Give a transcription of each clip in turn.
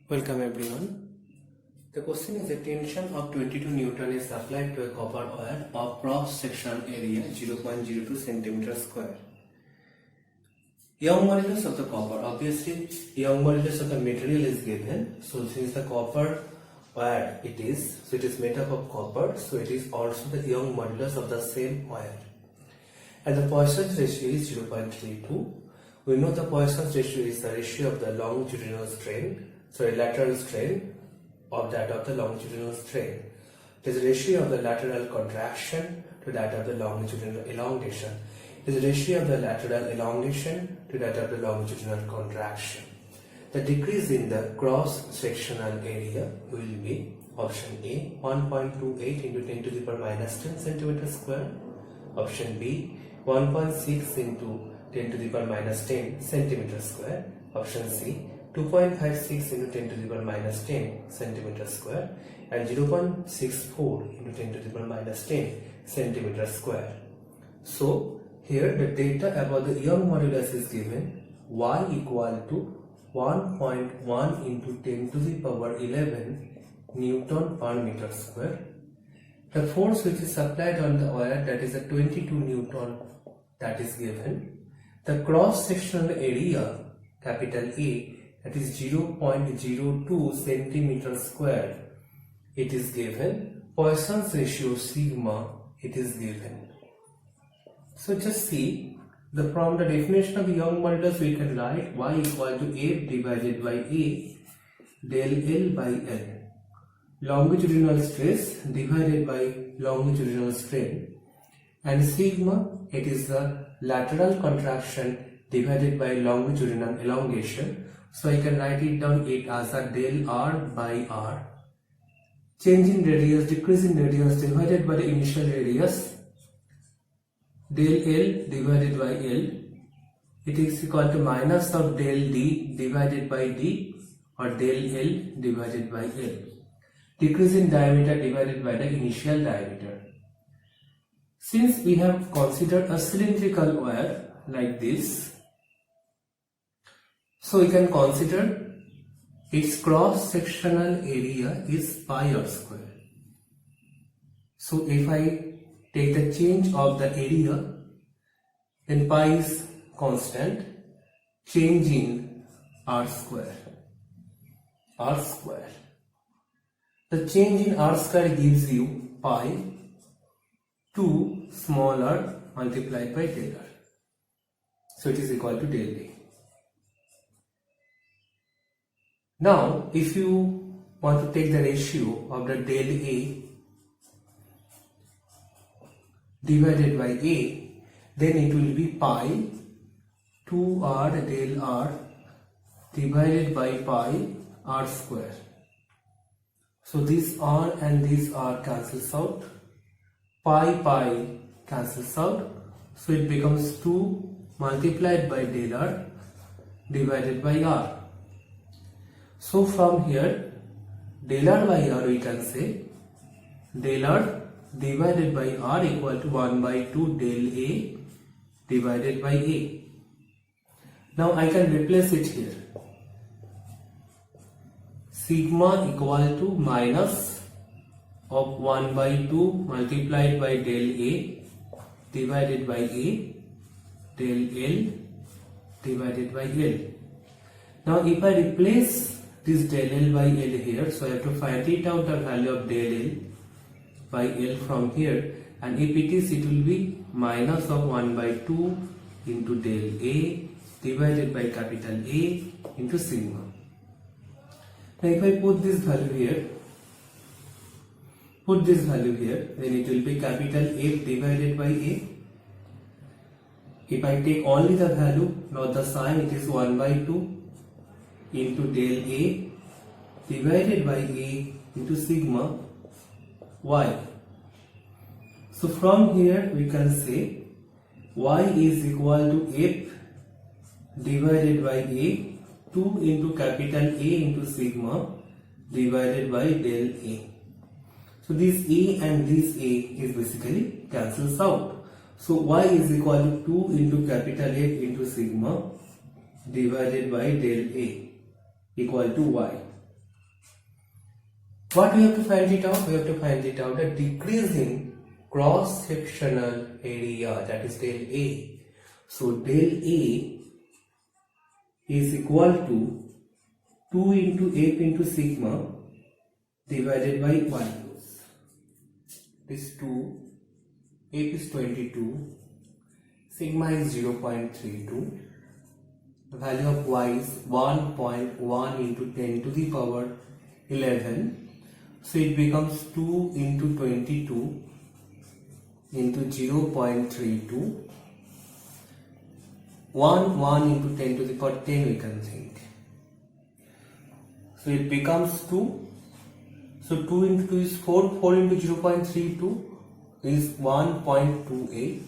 Welcome everyone. The question is a tension of 22 Newton is applied to a copper wire of cross section area 0.02 cm square. Young modulus of the copper, obviously Young modulus of the material is given. So since the copper wire it is made up of copper, so it is also the Young modulus of the same wire. And the Poisson's ratio is 0.32. We know the Poisson's ratio is the ratio of the longitudinal strain, lateral strain of that of the longitudinal strain. It is the ratio of the lateral contraction to that of the longitudinal elongation. It is the ratio of the lateral elongation to that of the longitudinal contraction. The decrease in the cross-sectional area will be option A 1.28 into 10 to the power minus 10 cm square, option B 1.6 into 10 to the power minus 10 cm square, option C 2.56 into 10 to the power minus 10 cm square, and 0.64 into 10 to the power minus 10 cm square. So here the data about the Young modulus is given y equal to 1.1 into 10 to the power 11 Newton per meter square. The force which is applied on the wire, that is a 22 Newton, that is given. The cross sectional area capital A, that is 0.02 centimeter square, it is given. Poisson's ratio sigma, it is given. So just see, from the definition of the Young modulus we can write y equal to F divided by A del L by L. Longitudinal stress divided by longitudinal strain, and sigma, it is the lateral contraction divided by longitudinal elongation. So I can write it down it as a del R by R. Change in radius, decrease in radius divided by the initial radius, del L divided by L. It is equal to minus of del D divided by D, or del L divided by L. Decrease in diameter divided by the initial diameter. Since we have considered a cylindrical wire like this, so we can consider its cross-sectional area is pi r square. So if I take the change of the area, then pi is constant, change in r square. The change in r square gives you pi 2 small r multiplied by del r. So it is equal to del A. Now if you want to take the ratio of the del A divided by A, then it will be pi 2r del r divided by pi r square. So this r and this r cancels out, pi cancels out, so it becomes 2 multiplied by del r divided by r. So from here del r by r we can say del r divided by r equal to 1 by 2 del A divided by A. Now I can replace it here. Sigma equal to minus of 1 by 2 multiplied by del A divided by A del L divided by L. Now if I replace this del L by L here, so I have to find it out the value of del L by L from here, and if it is, it will be minus of 1 by 2 into del A divided by capital A into sigma. Now if I put this value here, then it will be capital F divided by A. If I take only the value, not the sign, it is 1 by 2 into del A divided by A into sigma y. So from here we can say y is equal to F divided by A 2 into capital A into sigma divided by del A. So this A and this A is basically cancels out. So y is equal to 2 into capital F into sigma divided by del A equal to y. What we have to find it out? We have to find it out the decrease in cross-sectional area, that is del A. So del A is equal to 2 into F into sigma divided by 1. This 2, F is 22, sigma is 0.32. The value of y is 1.1 into 10 to the power 11. So it becomes 2 into 22 into 0.32. 1 into 10 to the power 10 we can think. So it becomes 2. So 2 into 2 is 4. 4 into 0.32 is 1.28.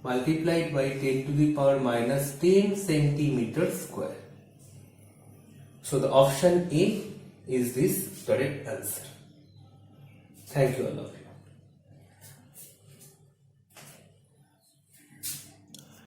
Multiplied by 10 to the power minus 10 centimeters square. So the option A is this correct answer. Thank you all of you.